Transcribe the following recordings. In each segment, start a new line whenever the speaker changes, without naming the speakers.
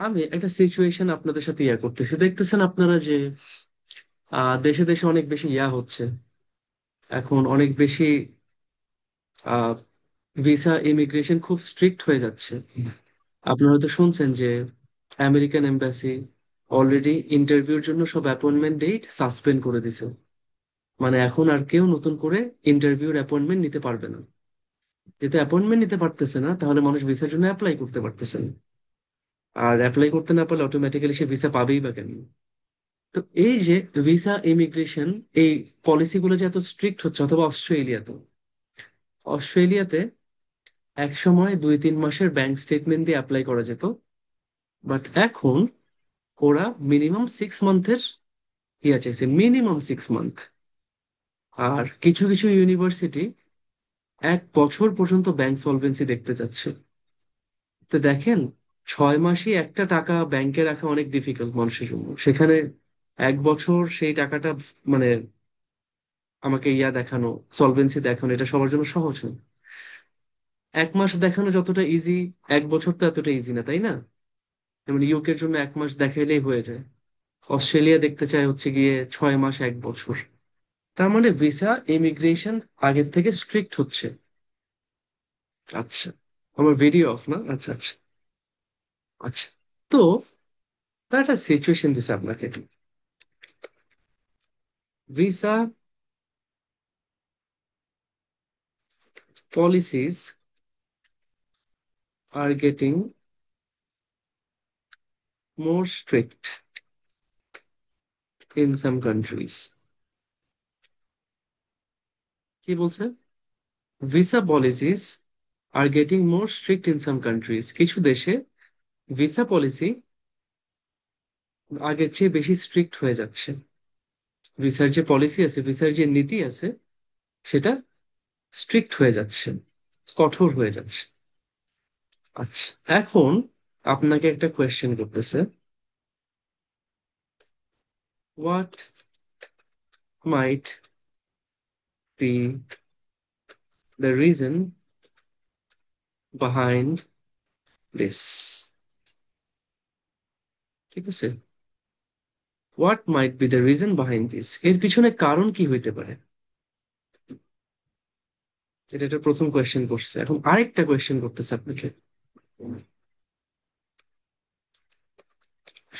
আমি একটা সিচুয়েশন আপনাদের সাথে করতেছি, দেখতেছেন আপনারা যে দেশে দেশে অনেক বেশি হচ্ছে। এখন অনেক বেশি ভিসা ইমিগ্রেশন খুব স্ট্রিক্ট হয়ে যাচ্ছে। আপনারা হয়তো শুনছেন যে আমেরিকান এম্বাসি অলরেডি ইন্টারভিউর জন্য সব অ্যাপয়েন্টমেন্ট ডেট সাসপেন্ড করে দিছে। মানে এখন আর কেউ নতুন করে ইন্টারভিউর অ্যাপয়েন্টমেন্ট নিতে পারবে না। যেহেতু অ্যাপয়েন্টমেন্ট নিতে পারতেছে না, তাহলে মানুষ ভিসার জন্য অ্যাপ্লাই করতে পারতেছে না। আর অ্যাপ্লাই করতে না পারলে অটোমেটিক্যালি সে ভিসা পাবেই বা কেন? তো এই যে ভিসা ইমিগ্রেশন, এই পলিসিগুলো যে এত স্ট্রিক্ট হচ্ছে, অথবা অস্ট্রেলিয়াতে এক সময় 2-3 মাসের ব্যাংক স্টেটমেন্ট দিয়ে অ্যাপ্লাই করা যেত, বাট এখন ওরা মিনিমাম 6 মান্থের চাইছে, মিনিমাম 6 মান্থ। আর কিছু কিছু ইউনিভার্সিটি 1 বছর পর্যন্ত ব্যাংক সলভেন্সি দেখতে চাচ্ছে। তো দেখেন, 6 মাসই একটা টাকা ব্যাংকে রাখা অনেক ডিফিকাল্ট মানুষের জন্য, সেখানে 1 বছর সেই টাকাটা মানে আমাকে দেখানো, সলভেন্সি দেখানো, এটা সবার জন্য সহজ না। 1 মাস দেখানো যতটা ইজি, 1 বছর তো এতটা ইজি না, তাই না? যেমন ইউকের জন্য 1 মাস দেখাইলেই হয়ে যায়। অস্ট্রেলিয়া দেখতে চায় হচ্ছে গিয়ে 6 মাস, 1 বছর। তার মানে ভিসা ইমিগ্রেশন আগের থেকে স্ট্রিক্ট হচ্ছে। আচ্ছা, আমার ভিডিও অফ না? আচ্ছা আচ্ছা। আচ্ছা, তো তার একটা সিচুয়েশন দিছে আপনাকে। Visa policies are getting more strict in some countries. কি বলছে? Visa policies R getting more strict in some countries. কিছু দেশে ভিসা পলিসি আগের চেয়ে বেশি স্ট্রিক্ট হয়ে যাচ্ছে। ভিসার যে পলিসি আছে, ভিসার যে নীতি আছে, সেটা স্ট্রিক্ট হয়ে যাচ্ছে, কঠোর হয়ে যাচ্ছে। আচ্ছা, এখন আপনাকে একটা কোয়েশ্চেন করতেছে, what might be the reason behind this? ঠিক আছে, what might be the reason behind this, এর পিছনে কারণ কি হইতে পারে? এটা একটা প্রথম কোয়েশ্চেন করছে। এখন আরেকটা কোয়েশ্চেন করতেছে আপনাকে,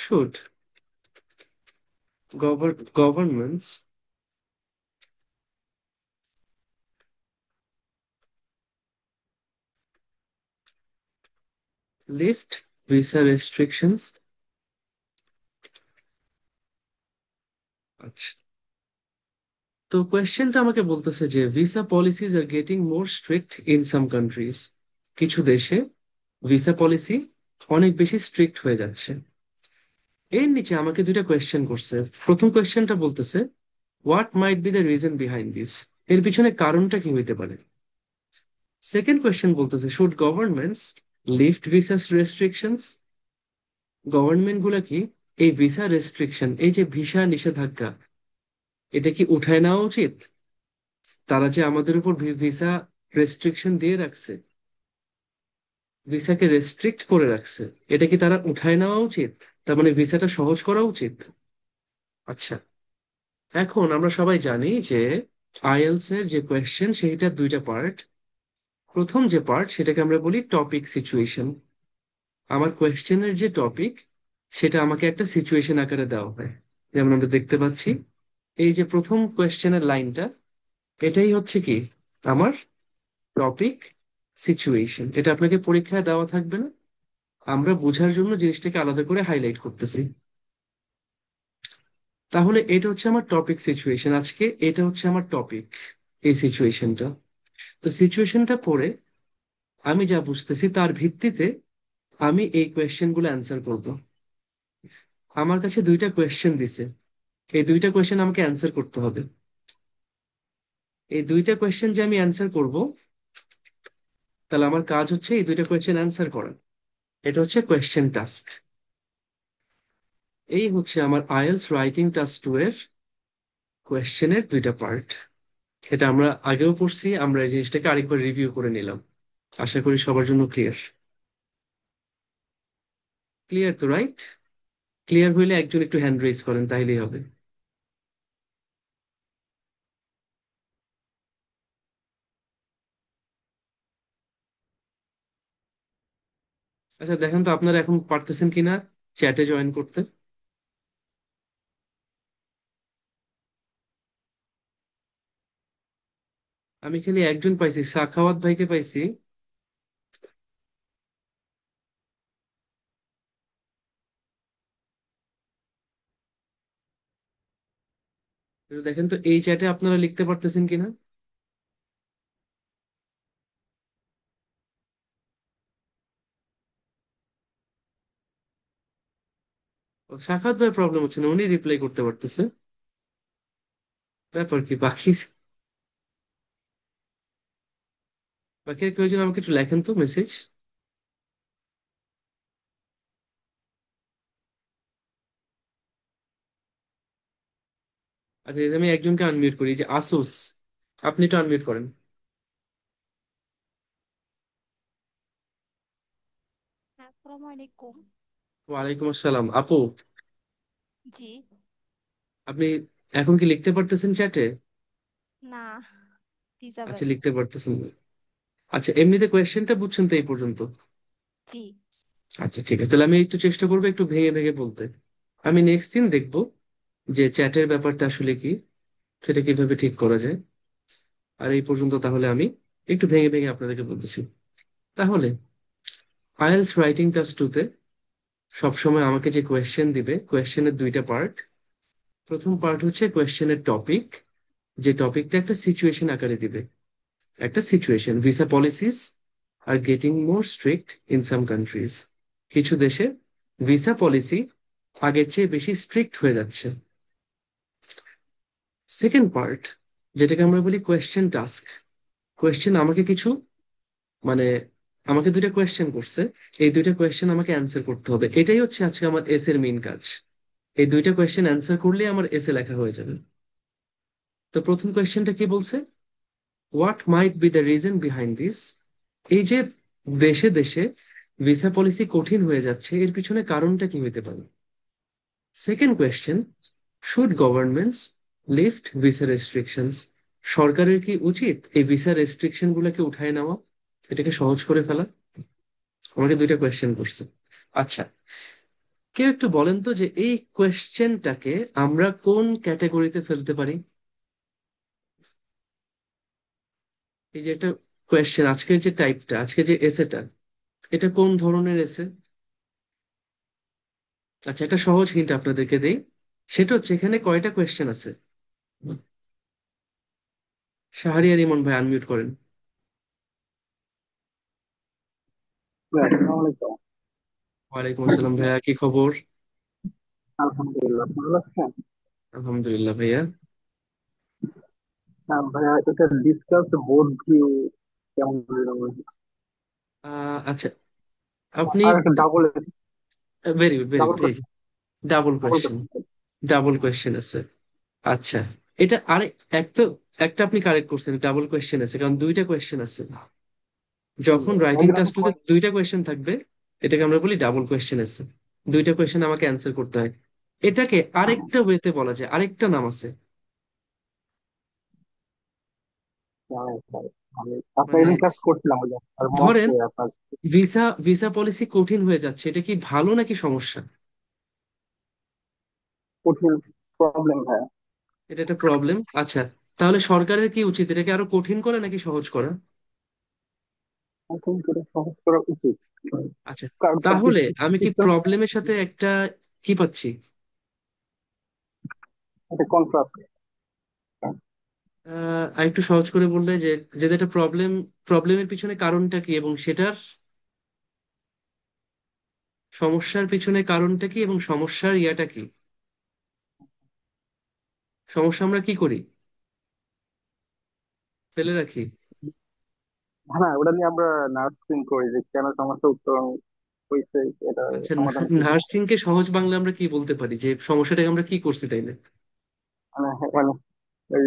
should governments lift visa restrictions? আচ্ছা, তো কোয়েশ্চেনটা আমাকে বলতেছে যে visa policies are getting more strict in some countries. কিছু দেশে ভিসা পলিসি অনেক বেশি স্ট্রিক্ট হয়ে যাচ্ছে। এর নিচে আমাকে দুইটা কোয়েশ্চেন করছে। প্রথম কোয়েশ্চেনটা বলতেছে, what might be the reason behind this, এর পিছনে কারণটা কি হইতে পারে। সেকেন্ড কোয়েশ্চেন বলতেছে, should governments lift visa restrictions, government গুলা কি এই ভিসা রেস্ট্রিকশন, এই যে ভিসা নিষেধাজ্ঞা, এটা কি উঠায় নেওয়া উচিত? তারা যে আমাদের উপর ভিসা রেস্ট্রিকশন দিয়ে রাখছে, ভিসাকে রেস্ট্রিক্ট করে রাখছে, এটা কি তারা উঠায় নেওয়া উচিত? তার মানে ভিসাটা সহজ করা উচিত। আচ্ছা, এখন আমরা সবাই জানি যে আইএলস এর যে কোয়েশ্চেন, সেইটা দুইটা পার্ট। প্রথম যে পার্ট, সেটাকে আমরা বলি টপিক সিচুয়েশন। আমার কোয়েশ্চেনের যে টপিক, সেটা আমাকে একটা সিচুয়েশন আকারে দেওয়া হয়। যেমন আমরা দেখতে পাচ্ছি, এই যে প্রথম কোয়েশ্চেনের লাইনটা, এটাই হচ্ছে কি আমার টপিক সিচুয়েশন। এটা আপনাকে পরীক্ষায় দেওয়া থাকবে না, আমরা বোঝার জন্য জিনিসটাকে আলাদা করে হাইলাইট করতেছি। তাহলে এটা হচ্ছে আমার টপিক সিচুয়েশন, আজকে এটা হচ্ছে আমার টপিক, এই সিচুয়েশনটা। তো সিচুয়েশনটা পড়ে আমি যা বুঝতেছি তার ভিত্তিতে আমি এই কোয়েশ্চেন গুলো অ্যান্সার করব। আমার কাছে দুইটা কোয়েশ্চেন দিছে, এই দুইটা কোয়েশ্চেন আমাকে অ্যান্সার করতে হবে। এই দুইটা কোয়েশ্চেন যে আমি অ্যান্সার করব, তাহলে আমার কাজ হচ্ছে এই দুইটা কোয়েশ্চেন অ্যান্সার করা। এটা হচ্ছে কোয়েশ্চেন টাস্ক। এই হচ্ছে আমার আইএলস রাইটিং টাস্ক 2 এর কোয়েশ্চেনের দুইটা পার্ট। এটা আমরা আগেও পড়ছি, আমরা এই জিনিসটাকে আরেকবার রিভিউ করে নিলাম। আশা করি সবার জন্য ক্লিয়ার। ক্লিয়ার তো, রাইট? ক্লিয়ার হইলে একজন একটু হ্যান্ড রেজ করেন, তাইলেই হবে। আচ্ছা দেখেন তো আপনারা এখন পারতেছেন কিনা চ্যাটে জয়েন করতে। আমি খালি একজন পাইছি, সাখাওয়াত ভাইকে পাইছি। একটু দেখেন তো এই চ্যাটে আপনারা লিখতে পারতেছেন কিনা। ও, সাখাওয়াত ভাই প্রবলেম হচ্ছে না, উনি রিপ্লাই করতে পারতেছে। ব্যাপার কি বাকি? বাকি আর কেউ যেন আমাকে একটু লেখেন তো মেসেজ। আচ্ছা এই যে আমি একজনকে আনমিউট করি, এই যে আসুস, আপনি একটু আনমিউট করেন।
আসসালামু আলাইকুম।
ওয়ালাইকুম আসসালাম আপু।
জি।
আপনি এখন কি লিখতে পারতেছেন চ্যাটে?
না,
আচ্ছা
ডিসেবল।
লিখতে পারতেছেন না। আচ্ছা এমনিতে কোয়েশ্চেনটা বুঝছেন তো এই পর্যন্ত?
জি।
আচ্ছা ঠিক আছে, তাহলে আমি একটু চেষ্টা করবো একটু ভেঙে ভেঙে বলতে। আমি নেক্সট দিন দেখবো যে চ্যাটের ব্যাপারটা আসলে কি, সেটা কিভাবে ঠিক করা যায়। আর এই পর্যন্ত তাহলে আমি একটু ভেঙে ভেঙে আপনাদেরকে বলতেছি। তাহলে আইএলটিএস রাইটিং টাস্ক 2 তে সবসময় আমাকে যে কোয়েশ্চেন দিবে, কোয়েশ্চেনের দুইটা পার্ট। প্রথম পার্ট হচ্ছে কোয়েশ্চেনের টপিক, যে টপিকটা একটা সিচুয়েশন আকারে দিবে। একটা situation, visa policies R getting more strict in some countries. কিছু দেশে ভিসা পলিসি আগের চেয়ে বেশি স্ট্রিক্ট হয়ে যাচ্ছে। সেকেন্ড পার্ট, যেটাকে আমরা বলি কোয়েশ্চেন টাস্ক। কোয়েশ্চেন আমাকে কিছু, মানে আমাকে দুইটা কোয়েশ্চেন করছে, এই দুইটা কোয়েশ্চেন আমাকে অ্যান্সার করতে হবে। এটাই হচ্ছে আজকে আমার এস এর মেইন কাজ। এই দুইটা কোয়েশ্চেন অ্যান্সার করলেই আমার এসে লেখা হয়ে যাবে। তো প্রথম কোয়েশ্চেনটা কি বলছে, what might be the reason behind this. এই যে দেশে দেশে ভিসা পলিসি কঠিন হয়ে যাচ্ছে, এর পিছনে কারণটা কি হতে পারে। Second question, should governments lift visa restrictions. সরকারের কি উচিত এই ভিসা রেস্ট্রিকশন গুলোকে উঠায় নেওয়া, এটাকে সহজ করে ফেলা। আমাকে দুইটা কোয়েশ্চেন করছে। আচ্ছা, কেউ একটু বলেন তো যে এই কোয়েশ্চেনটাকে আমরা কোন ক্যাটাগরিতে ফেলতে পারি। এই যে একটা কোয়েশ্চেন, আজকের যে টাইপটা, আজকে যে এসেটা, এটা কোন ধরনের এসে? আচ্ছা একটা সহজ হিন্ট আপনাদেরকে দেই, সেটা হচ্ছে এখানে কয়টা কোয়েশ্চেন আছে। শাহরিয়ার ইমন ভাই আনমিউট করেন।
আসসালামু আলাইকুম।
ওয়ালাইকুম আসসালাম ভাইয়া, কি খবর?
আলহামদুলিল্লাহ, ভালো আছেন?
আলহামদুলিল্লাহ ভাইয়া।
ভাইয়া, এটা ডিসকাস বোর্ড ভিউ কেমন যেন মনে হচ্ছে।
আচ্ছা আপনি,
আর একটা double
very good very
double
good, এই যে double
double
question, double question আছে। আচ্ছা এটা আরেক, এক তো একটা আপনি কারেক্ট করছেন, ডাবল কোয়েশ্চেন আছে কারণ দুইটা কোয়েশ্চেন আছে। যখন রাইটিং
একজন আছে
টাস্ক 2 তে দুইটা কোয়েশ্চেন থাকবে, এটাকে আমরা বলি ডাবল কোয়েশ্চেন আছে। দুইটা কোয়েশ্চেন আমাকে অ্যান্সার করতে হয়। এটাকে আরেকটা ওয়েতে বলা যায়, আরেকটা নাম আছে।
আমি আপনার
মানে
এদিন ক্লাস করছিলাম ওই যে আর মক
ধরেন
আপনার
ভিসা ভিসা পলিসি কঠিন হয়ে যাচ্ছে, এটা কি ভালো নাকি সমস্যা?
কঠিন প্রবলেম ভাইয়া।
এটা একটা প্রবলেম। আচ্ছা তাহলে সরকারের কি উচিত, এটাকে আরো কঠিন করা নাকি সহজ করা?
এখন এটা সহজ করা উচিত,
আচ্ছা
কারণ তার
তাহলে আমি কি
সিস্টেম
প্রবলেমের সাথে একটা কি পাচ্ছি?
একটা কন্ট্রাস্ট।
আরেকটু সহজ করে বললে যে, যেটা একটা প্রবলেম, প্রবলেমের পিছনে কারণটা কি এবং সেটার, সমস্যার পিছনে কারণটা কি এবং সমস্যার ইয়াটা কি। সমস্যা আমরা কি করি, ফেলে রাখি।
হ্যাঁ, ওটা নিয়ে আমরা নার্সিং করি যে কেন সমস্যা উত্তরণ হয়েছে, এটা
আচ্ছা
সমাধান কি করা যায়।
নার্সিং কে সহজ বাংলা আমরা কি বলতে পারি, যে সমস্যাটাকে আমরা কি করছি তাইলে?
মানে ওই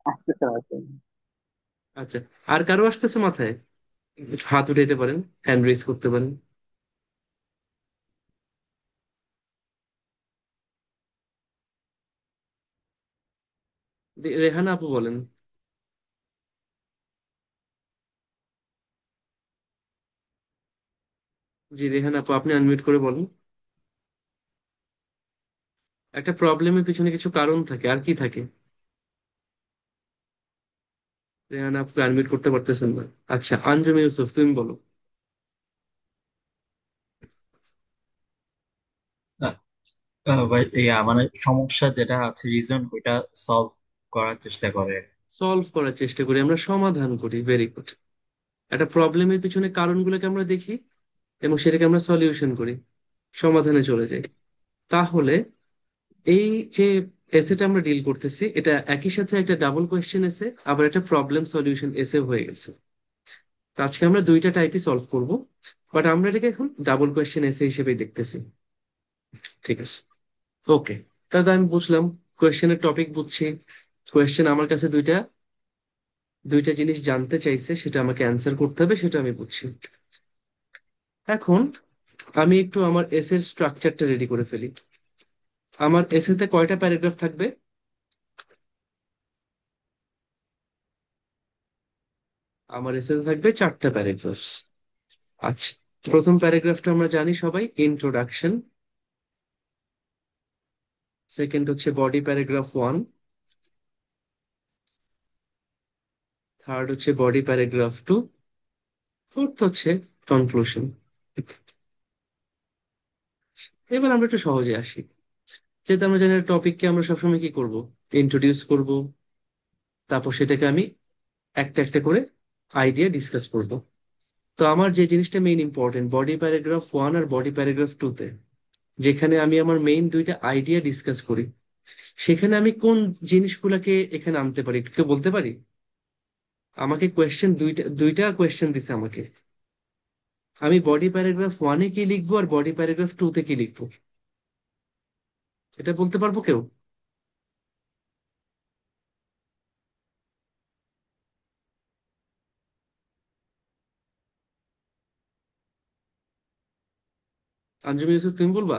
আসতেছে না আর কি।
আচ্ছা আর কারো আসতেছে মাথায়? একটু হাত উঠাইতে পারেন, হ্যান্ড রেজ করতে পারেন। রেহানা আপু বলেন। জি রেহানা আপু, আপনি আনমিউট করে বলেন। একটা প্রবলেমের পিছনে কিছু কারণ থাকে, আর কি থাকে? রেহানা আপু আনমিউট করতে পারতেছেন না। আচ্ছা, আঞ্জুম ইউসুফ তুমি বলো।
আহ, মানে সমস্যা যেটা আছে রিজন ওইটা সলভ করার চেষ্টা করে।
সলভ করার চেষ্টা করি, আমরা সমাধান করি, ভেরি গুড। একটা প্রবলেমের পিছনে কারণগুলোকে আমরা দেখি এবং সেটাকে আমরা সলিউশন করি, সমাধানে চলে যাই। তাহলে এই যে এসেটা আমরা ডিল করতেছি, এটা একই সাথে একটা ডাবল কোয়েশ্চেন এসে আবার একটা প্রবলেম সলিউশন এসে হয়ে গেছে। তো আজকে আমরা দুইটা টাইপই সলভ করব, বাট আমরা এটাকে এখন ডাবল কোয়েশ্চেন এসে হিসেবেই দেখতেছি। ঠিক আছে, ওকে। তাহলে আমি বুঝলাম, কোয়েশ্চেনের টপিক বুঝছি। কোয়েশ্চেন আমার কাছে দুইটা দুইটা জিনিস জানতে চাইছে, সেটা আমাকে অ্যান্সার করতে হবে, সেটা আমি বুঝছি। এখন আমি একটু আমার এসের স্ট্রাকচারটা রেডি করে ফেলি। আমার এসেতে কয়টা প্যারাগ্রাফ থাকবে? আমার এসেতে থাকবে চারটা প্যারাগ্রাফ। আচ্ছা, প্রথম প্যারাগ্রাফটা আমরা জানি সবাই, ইন্ট্রোডাকশন। সেকেন্ড হচ্ছে বডি প্যারাগ্রাফ 1। থার্ড হচ্ছে বডি প্যারাগ্রাফ 2। ফোর্থ হচ্ছে কনক্লুশন। এবার আমরা একটু সহজে আসি। যেহেতু আমরা জানি টপিককে আমরা সবসময় কি করব, ইন্ট্রোডিউস করব, তারপর সেটাকে আমি একটা একটা করে আইডিয়া ডিসকাস করব। তো আমার যে জিনিসটা মেইন ইম্পর্টেন্ট, বডি প্যারাগ্রাফ 1 আর বডি প্যারাগ্রাফ 2 তে যেখানে আমি আমার মেইন দুইটা আইডিয়া ডিসকাস করি, সেখানে আমি কোন জিনিসগুলোকে এখানে আনতে পারি, একটু কেউ বলতে পারি? আমাকে কোয়েশ্চেন দুইটা দুইটা কোয়েশ্চেন দিছে আমাকে, আমি বডি প্যারাগ্রাফ 1-এ কি লিখবো আর বডি প্যারাগ্রাফ 2-তে কি লিখবো, এটা বলতে পারবো কেউ? আঞ্জুম ইউসুফ তুমি বলবা?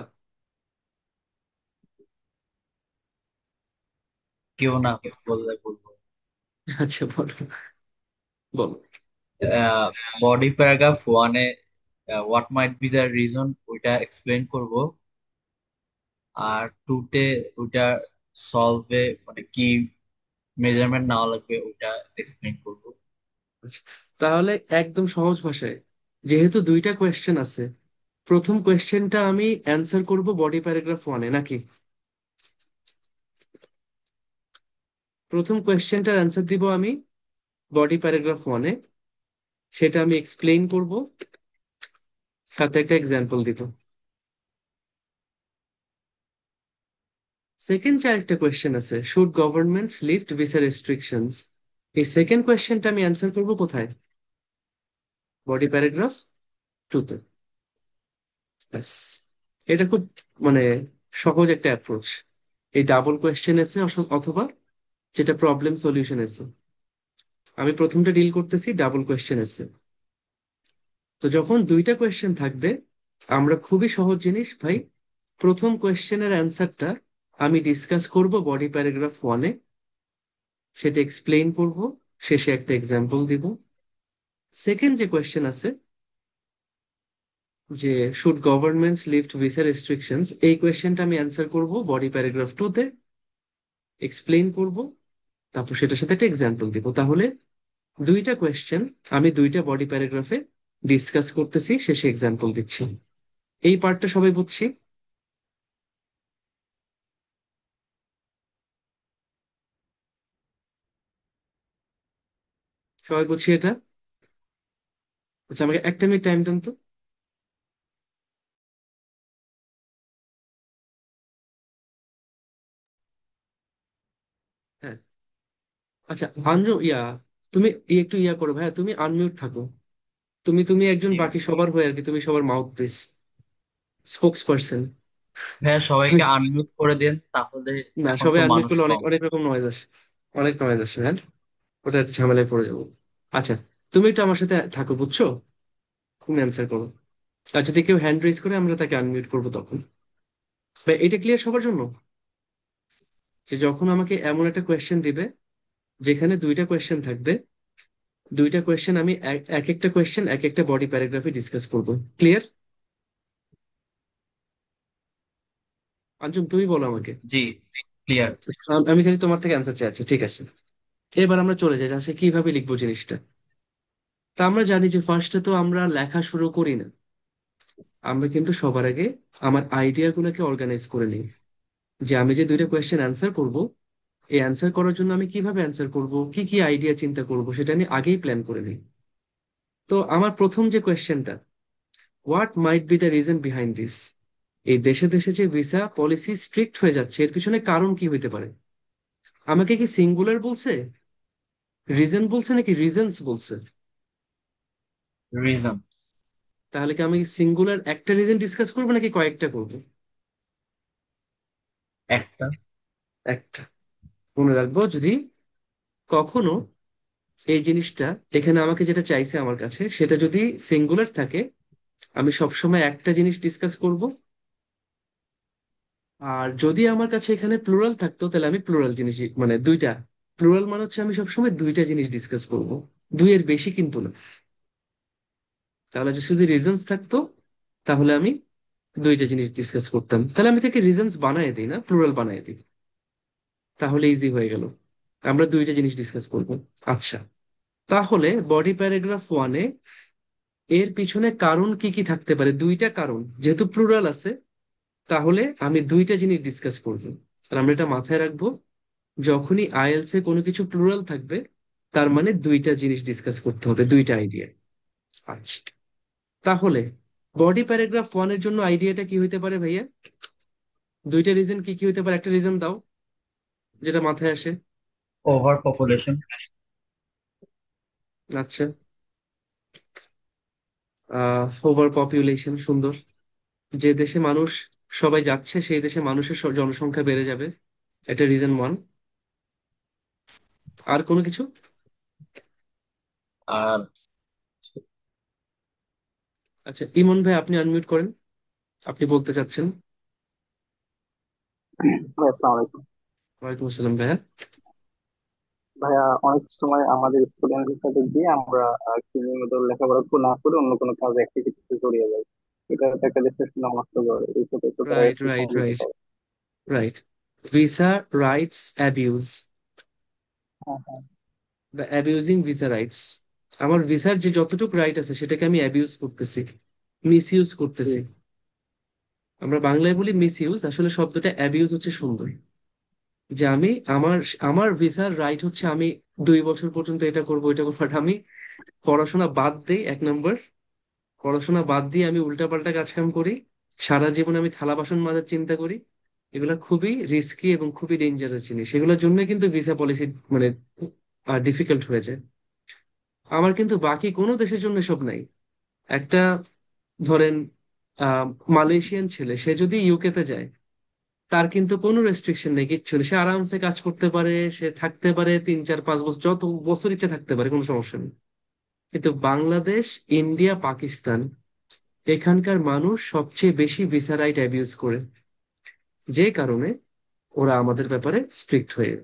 কেউ না বললে বলবো।
আচ্ছা বলো, বলো।
বডি প্যারাগ্রাফ ওয়ানে what might be the reason ওইটা এক্সপ্লেন করব। আর টুতে ওইটা সলভে মানে কি মেজারমেন্ট নেওয়া লাগবে ওইটা এক্সপ্লেন করব।
আচ্ছা, তাহলে একদম সহজ ভাষায়, যেহেতু দুইটা কোয়েশ্চেন আছে, প্রথম কোয়েশ্চেনটা আমি অ্যান্সার করব বডি প্যারাগ্রাফ 1-এ নাকি? প্রথম কোয়েশ্চেনটার অ্যান্সার দিব আমি বডি প্যারাগ্রাফ 1-এ, সেটা আমি এক্সপ্লেইন করব, সাথে একটা এক্সাম্পল দিব। সেকেন্ড যে একটা কোয়েশ্চেন আছে, should governments lift visa restrictions, এই সেকেন্ড কোয়েশ্চেনটা আমি অ্যান্সার করব কোথায়? বডি প্যারাগ্রাফ 2-তে। ব্যাস, এটা খুব মানে সহজ একটা অ্যাপ্রোচ। এই ডাবল কোয়েশ্চেন এসে অথবা যেটা প্রবলেম সলিউশন এসে, আমি প্রথমটা ডিল করতেছি ডাবল কোয়েশ্চেন এসে। তো যখন দুইটা কোয়েশ্চেন থাকবে, আমরা খুবই সহজ জিনিস ভাই, প্রথম কোয়েশ্চেনের অ্যান্সারটা আমি ডিসকাস করব বডি প্যারাগ্রাফ 1-এ, সেটা এক্সপ্লেইন করব, শেষে একটা এক্সাম্পল দিব। সেকেন্ড যে কোয়েশ্চেন আছে, যে should governments lift visa restrictions, এই কোয়েশ্চেনটা আমি অ্যান্সার করব বডি প্যারাগ্রাফ 2-তে, এক্সপ্লেইন করব, তারপর সেটার সাথে একটা এক্সাম্পল দিব। তাহলে দুইটা কোয়েশ্চেন আমি দুইটা বডি প্যারাগ্রাফে ডিসকাস করতেছি, শেষে এক্সাম্পল দিচ্ছি। এই পার্টটা সবাই বুঝছি? সবাই বুঝছি এটা? আচ্ছা, আমাকে একটা মিনিট টাইম দেন তো। হ্যাঁ, আচ্ছা আঞ্জু, তুমি একটু করো ভাইয়া, তুমি আনমিউট থাকো। তুমি তুমি একজন
জি
বাকি সবার হয়ে আর কি, তুমি সবার মাউথ পিস, স্পোক্স পার্সন।
ভাইয়া, সবাইকে আনমিউট করে দেন তাহলে।
না,
এখন
সবাই
তো
আনমিউট
মানুষ
করলে অনেক
কম।
অনেক রকম নয়েজ আসে, অনেক নয়েজ আসে, হ্যাঁ, ওটা একটা ঝামেলায় পড়ে যাবো। আচ্ছা, তুমি একটু আমার সাথে থাকো, বুঝছো? তুমি অ্যান্সার করো, আর যদি কেউ হ্যান্ড রেজ করে আমরা তাকে আনমিউট করবো তখন। ভাই এটা ক্লিয়ার সবার জন্য? যে যখন আমাকে এমন একটা কোয়েশ্চেন দিবে যেখানে দুইটা কোয়েশ্চেন থাকবে, দুইটা কোয়েশ্চেন আমি এক একটা কোয়েশ্চেন এক একটা বডি প্যারাগ্রাফে ডিসকাস করব। ক্লিয়ার? আঞ্জুম তুমি বলো আমাকে।
জি, ক্লিয়ার।
আমি খালি তোমার থেকে অ্যান্সার চাইছি, ঠিক আছে? এবার আমরা চলে যাই আসলে কিভাবে লিখবো জিনিসটা। তা আমরা জানি যে ফার্স্টে তো আমরা লেখা শুরু করি না, আমরা কিন্তু সবার আগে আমার আইডিয়া গুলোকে অর্গানাইজ করে নিই। যে আমি যে দুইটা কোয়েশ্চেন অ্যান্সার করব, এই অ্যান্সার করার জন্য আমি কিভাবে অ্যান্সার করব, কি কি আইডিয়া চিন্তা করব, সেটা আমি আগেই প্ল্যান করে নিই। তো আমার প্রথম যে কোয়েশ্চেনটা, what might be the reason behind this, এই দেশে দেশে যে ভিসা পলিসি স্ট্রিক্ট হয়ে যাচ্ছে এর পিছনে কারণ কি হইতে পারে? আমাকে কি সিঙ্গুলার বলছে, রিজন বলছে, নাকি রিজনস বলছে?
রিজন।
তাহলে কি আমি সিঙ্গুলার একটা রিজন ডিসকাস করবো নাকি কয়েকটা করবো?
একটা।
একটা। মনে রাখবো, যদি কখনো এই জিনিসটা এখানে আমাকে যেটা চাইছে আমার কাছে সেটা যদি সিঙ্গুলার থাকে, আমি সবসময় একটা জিনিস ডিসকাস করব। আর যদি আমার কাছে এখানে প্লুরাল থাকতো তাহলে আমি প্লুরাল জিনিস, মানে দুইটা, প্লুরাল মানে হচ্ছে আমি সবসময় দুইটা জিনিস ডিসকাস করব, দুইয়ের বেশি কিন্তু না। তাহলে যদি রিজনস থাকতো তাহলে আমি দুইটা জিনিস ডিসকাস করতাম, তাহলে আমি থেকে রিজনস বানায় দিই, না প্লুরাল বানায় দিই, তাহলে ইজি হয়ে গেল। আমরা দুইটা জিনিস ডিসকাস করব। আচ্ছা, তাহলে বডি প্যারাগ্রাফ ওয়ানে এর পিছনে কারণ কি কি থাকতে পারে? দুইটা কারণ, যেহেতু প্লুরাল আছে তাহলে আমি দুইটা জিনিস ডিসকাস করব। আর আমরা এটা মাথায় রাখবো, যখনই আইএলস এ কোনো কিছু প্লুরাল থাকবে তার মানে দুইটা জিনিস ডিসকাস করতে হবে, দুইটা আইডিয়া। আচ্ছা, তাহলে বডি প্যারাগ্রাফ ওয়ানের জন্য আইডিয়াটা কি হইতে পারে ভাইয়া? দুইটা রিজন কি কি হইতে পারে, একটা রিজন দাও যেটা মাথায় আসে।
Over population.
আচ্ছা, ওভার পপুলেশন, সুন্দর। যে দেশে মানুষ সবাই যাচ্ছে সেই দেশে মানুষের জনসংখ্যা বেড়ে যাবে, এটা রিজন ওয়ান। আর কোনো কিছু?
আর
আচ্ছা, ইমন ভাই আপনি আনমিউট করেন, আপনি বলতে চাচ্ছেন।
ভাই আসসালামু আলাইকুম।
ওয়ালাইকুম আসসালাম ভাইয়া।
ভাইয়া, অনেক সময় আমাদের স্টুডেন্টদের সাথে গিয়ে আমরা কি নিয়মিত লেখাপড়া না করে অন্য কোনো কাজে অ্যাক্টিভিটিতে জড়িয়ে যাই। এটা একটা দেশের সুনাম নষ্ট করে, এই সাথে একটু তারা
রাইট
একটু
রাইট
সংযত
রাইট
করে।
রাইট। ভিসা রাইটস অ্যাবিউজ,
হ্যাঁ, হ্যাঁ,
বা অ্যাবিউজিং ভিসা রাইটস। আমার ভিসার যে যতটুকু রাইট আছে সেটাকে আমি অ্যাবিউজ করতেছি, মিস ইউজ
জি।
করতেছি। আমরা বাংলায় বলি মিস ইউজ, আসলে শব্দটা অ্যাবিউজ হচ্ছে সুন্দর। যে আমি আমার আমার ভিসার রাইট হচ্ছে আমি 2 বছর পর্যন্ত এটা করবো এটা করবো, but আমি পড়াশোনা বাদ দেই, 1 নম্বর। পড়াশোনা বাদ দিয়ে আমি উল্টাপাল্টা কাজকাম করি, সারা জীবন আমি থালা বাসন মাজার চিন্তা করি। এগুলা খুবই রিস্কি এবং খুবই ডেঞ্জারাস জিনিস, এগুলোর জন্য কিন্তু ভিসা পলিসি মানে ডিফিকাল্ট হয়ে যায়। আমার কিন্তু বাকি কোনো দেশের জন্য সব নাই। একটা, ধরেন, আহ মালয়েশিয়ান ছেলে সে যদি ইউকে তে যায়, তার কিন্তু কোনো রেস্ট্রিকশন নেই, কিচ্ছু নেই, সে আরামসে কাজ করতে পারে, সে থাকতে পারে 3 4 5 বছর, যত বছর ইচ্ছে থাকতে পারে, কোনো সমস্যা নেই। কিন্তু বাংলাদেশ, ইন্ডিয়া, পাকিস্তান, এখানকার মানুষ সবচেয়ে বেশি ভিসা রাইট অ্যাবিউজ করে, যে কারণে ওরা আমাদের ব্যাপারে স্ট্রিক্ট হয়ে।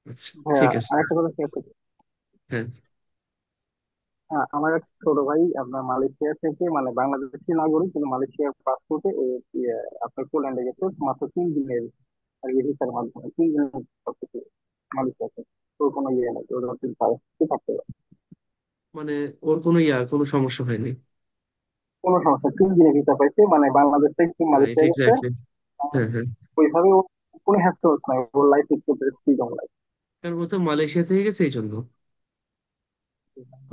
আচ্ছা,
ভাইয়া
ঠিক আছে।
আরেকটা কথা শেয়ার করতে।
হ্যাঁ।
আমার এক ছোট ভাই আপনার মালয়েশিয়া থেকে, মানে বাংলাদেশি নাগরিক কিন্তু মালয়েশিয়ার পাসপোর্টে আপনার পোল্যান্ডে গেছে মাত্র 3 দিনের আর কি ভিসার মাধ্যমে, 3 দিনের সবকিছু মালয়েশিয়াতে। ওর কোনো ইয়ে নেই, ওর হচ্ছে কি থাকতে পারে,
মানে ওর কোনো কোনো সমস্যা হয়নি?
কোনো সমস্যা 3 দিনের ভিসা পাইছে, মানে বাংলাদেশ থেকে
রাইট,
মালয়েশিয়া গেছে।
এক্স্যাক্টলি। হ্যাঁ হ্যাঁ।
ওইভাবে ওর কোনো হ্যাসেল নাই, ওর লাইফ করতে ফ্রিডম লাইফ।
কারণ ও তো মালয়েশিয়া থেকে গেছে এই জন্য।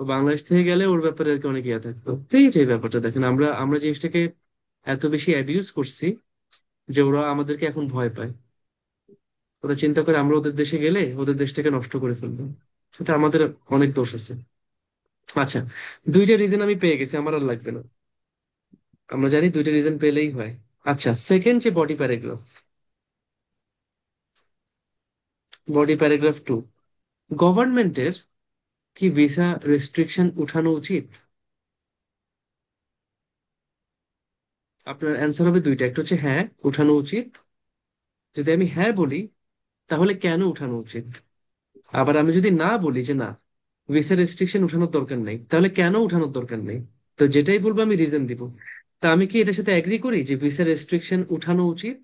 ও বাংলাদেশ থেকে গেলে ওর ব্যাপারে আর কি অনেক ইয়ে থাকতো। তো এইটাই ব্যাপারটা, দেখেন আমরা আমরা জিনিসটাকে এত বেশি অ্যাবিউজ করছি যে ওরা আমাদেরকে এখন ভয় পায়। ওরা চিন্তা করে আমরা ওদের দেশে গেলে ওদের দেশটাকে নষ্ট করে ফেলবো। এটা আমাদের অনেক দোষ আছে। আচ্ছা, দুইটা রিজন আমি পেয়ে গেছি, আমার আর লাগবে না। আমরা জানি দুইটা রিজন পেলেই হয়। আচ্ছা, সেকেন্ড যে বডি প্যারাগ্রাফ, বডি প্যারাগ্রাফ 2, গভর্নমেন্টের কি ভিসা রেস্ট্রিকশন উঠানো উচিত? আপনার অ্যান্সার হবে দুইটা, একটা হচ্ছে হ্যাঁ উঠানো উচিত। যদি আমি হ্যাঁ বলি তাহলে কেন উঠানো উচিত? আবার আমি যদি না বলি যে না, ভিসা রেস্ট্রিকশন উঠানোর দরকার নেই, তাহলে কেন উঠানোর দরকার নেই? তো যেটাই বলবো আমি রিজন দিব। তা আমি কি এটার সাথে এগ্রি করি যে ভিসা রেস্ট্রিকশন উঠানো উচিত,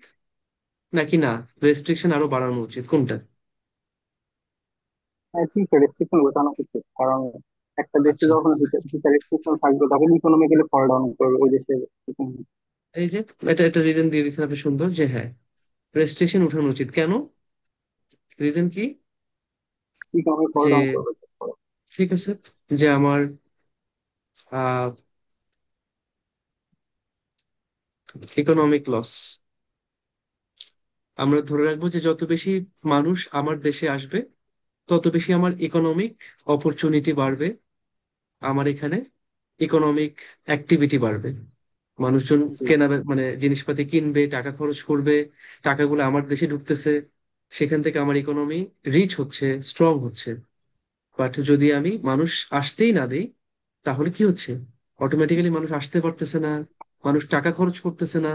নাকি না রেস্ট্রিকশন আরো বাড়ানো উচিত, কোনটা?
হ্যাঁ, ঠিক আছে, রেস্ট্রিকশন ওঠানো উচিত, কারণ একটা দেশে
আচ্ছা,
যখন ভিসা রেস্ট্রিকশন থাকবে তখন ইকোনমিক্যালি ফল ডাউন করবে ওই দেশের economy।
এই যে এটা একটা রিজন দিয়ে দিচ্ছেন আপনি সুন্দর, যে হ্যাঁ রেস্ট্রিকশন উঠানো উচিত। কেন? রিজন কি?
ইকোনমি ফল
যে
ডাউন করবে।
ঠিক আছে, যে আমার ইকোনমিক লস, আমরা ধরে রাখবো যে যত বেশি মানুষ আমার দেশে আসবে, তত বেশি আমার ইকোনমিক অপরচুনিটি বাড়বে, আমার এখানে ইকোনমিক অ্যাক্টিভিটি বাড়বে, মানুষজন
জি।
মানে জিনিসপাতি কিনবে, টাকা খরচ করবে, টাকাগুলো আমার দেশে ঢুকতেছে, সেখান থেকে আমার ইকোনমি রিচ হচ্ছে, স্ট্রং হচ্ছে। বাট যদি আমি মানুষ আসতেই না দেই, তাহলে কি হচ্ছে? অটোমেটিক্যালি মানুষ আসতে পারতেছে না, মানুষ টাকা খরচ করতেছে না,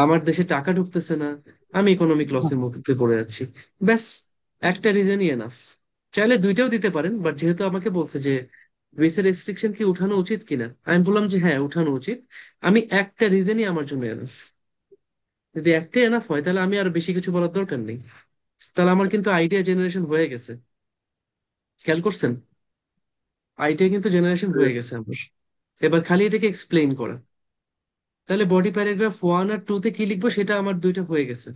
আমার দেশে টাকা ঢুকতেছে না, আমি ইকোনমিক লসের মধ্যে পড়ে যাচ্ছি। ব্যাস, একটা রিজনই এনাফ। চাইলে দুইটাও দিতে পারেন, বাট যেহেতু আমাকে বলছে যে ভিসা রেস্ট্রিকশন কি উঠানো উচিত কিনা, আমি বললাম যে হ্যাঁ উঠানো উচিত। আমি একটা রিজনই আমার জন্য এনাফ। যদি একটাই এনাফ হয়, তাহলে আমি আর বেশি কিছু বলার দরকার নেই। তাহলে আমার কিন্তু আইডিয়া জেনারেশন হয়ে গেছে। খেয়াল করছেন? আইডিয়া কিন্তু জেনারেশন হয়ে গেছে আমার। এবার খালি এটাকে এক্সপ্লেইন করা। তাহলে বডি প্যারাগ্রাফ 1 আর 2 তে কি লিখবো সেটা আমার দুইটা হয়ে গেছে।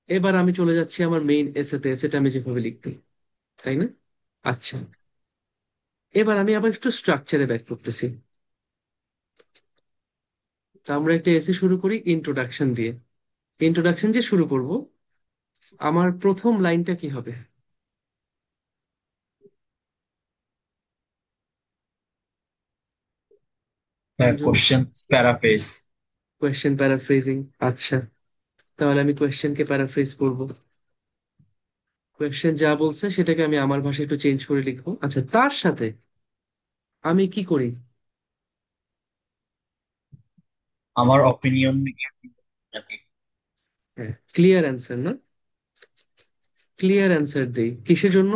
এবার আমি চলে যাচ্ছি আমার মেইন এসেতে, সেটা আমি যেভাবে লিখতে, তাই না? আচ্ছা, এবার আমি আবার একটু স্ট্রাকচারে ব্যাক করতেছি। তো আমরা একটা এসে শুরু করি ইন্ট্রোডাকশন দিয়ে। ইন্ট্রোডাকশন যে শুরু করব, আমার প্রথম লাইনটা কি হবে?
হ্যাঁ,
Anju?
Question paraphrase.
Question paraphrasing. আচ্ছা, তাহলে আমি কোয়েশ্চেনকে প্যারাফ্রেজ করব। কোয়েশ্চেন যা বলছে সেটাকে আমি আমার ভাষায় একটু চেঞ্জ করে লিখবো। আচ্ছা, তার সাথে আমি কি করি?
আমার অপিনিয়ন।
হ্যাঁ, ক্লিয়ার অ্যান্সার না? ক্লিয়ার অ্যান্সার দেই কিসের জন্য?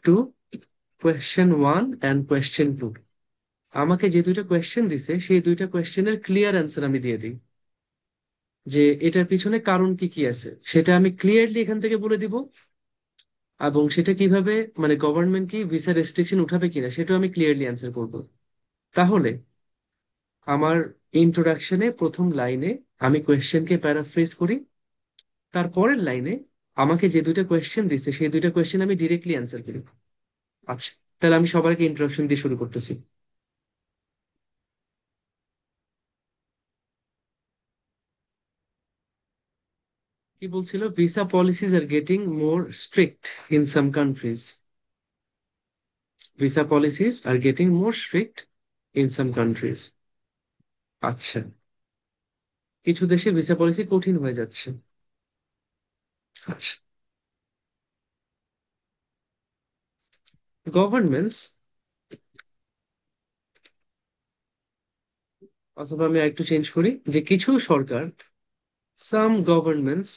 To question 1 and question 2। আমাকে যে দুইটা কোয়েশ্চেন দিছে সেই দুইটা কোয়েশ্চেনের ক্লিয়ার অ্যান্সার আমি দিয়ে দিই, যে এটার পিছনে কারণ কি কি আছে সেটা আমি ক্লিয়ারলি এখান থেকে বলে দিব। এবং সেটা কিভাবে, মানে গভর্নমেন্ট কি ভিসা রেস্ট্রিকশন উঠাবে কিনা সেটাও আমি ক্লিয়ারলি অ্যান্সার করব। তাহলে আমার ইন্ট্রোডাকশনে প্রথম লাইনে আমি কোয়েশ্চেনকে প্যারাফ্রেজ করি, তারপরের লাইনে আমাকে যে দুইটা কোয়েশ্চেন দিছে সেই দুইটা কোয়েশ্চেন আমি ডিরেক্টলি অ্যান্সার করি। আচ্ছা, তাহলে আমি সবার আগে ইন্ট্রোডাকশন দিয়ে শুরু করতেছি। কি বলছিল? Visa policies are getting more strict in some countries. Visa policies are getting more strict in some countries. আচ্ছা, কিছু দেশে ভিসা পলিসি কঠিন হয়ে যাচ্ছে। আচ্ছা, গভর্নমেন্টস, অথবা আমি একটু চেঞ্জ করি যে কিছু সরকার, some governments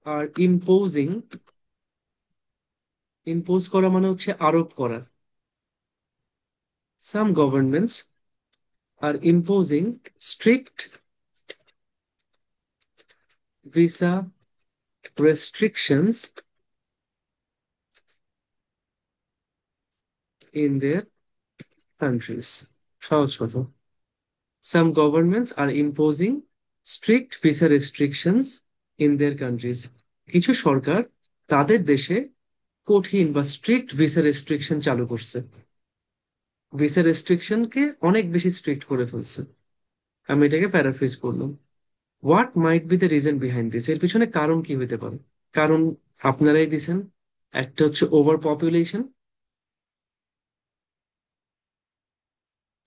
are imposing, impose করা মানে হচ্ছে আরোপ করা, some governments are imposing strict visa restrictions in their countries. সহজ কথা। Some governments are imposing strict visa restrictions in their countries. কিছু সরকার তাদের দেশে কঠিন বা স্ট্রিক্ট ভিসা রেস্ট্রিকশন চালু করছে, ভিসা রেস্ট্রিকশনকে অনেক বেশি স্ট্রিক্ট করে ফেলছে। আমি এটাকে প্যারাফ্রেজ করলাম। What might be the reason behind this, এর পিছনে কারণ কি হতে পারে? কারণ আপনারাই দিছেন। একটা হচ্ছে ওভার পপুলেশন।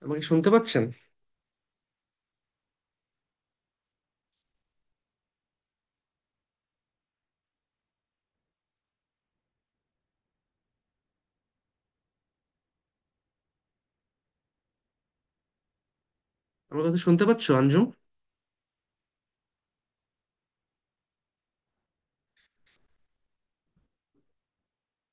আমাকে শুনতে পাচ্ছেন? আমার কথা শুনতে পাচ্ছ অঞ্জুম?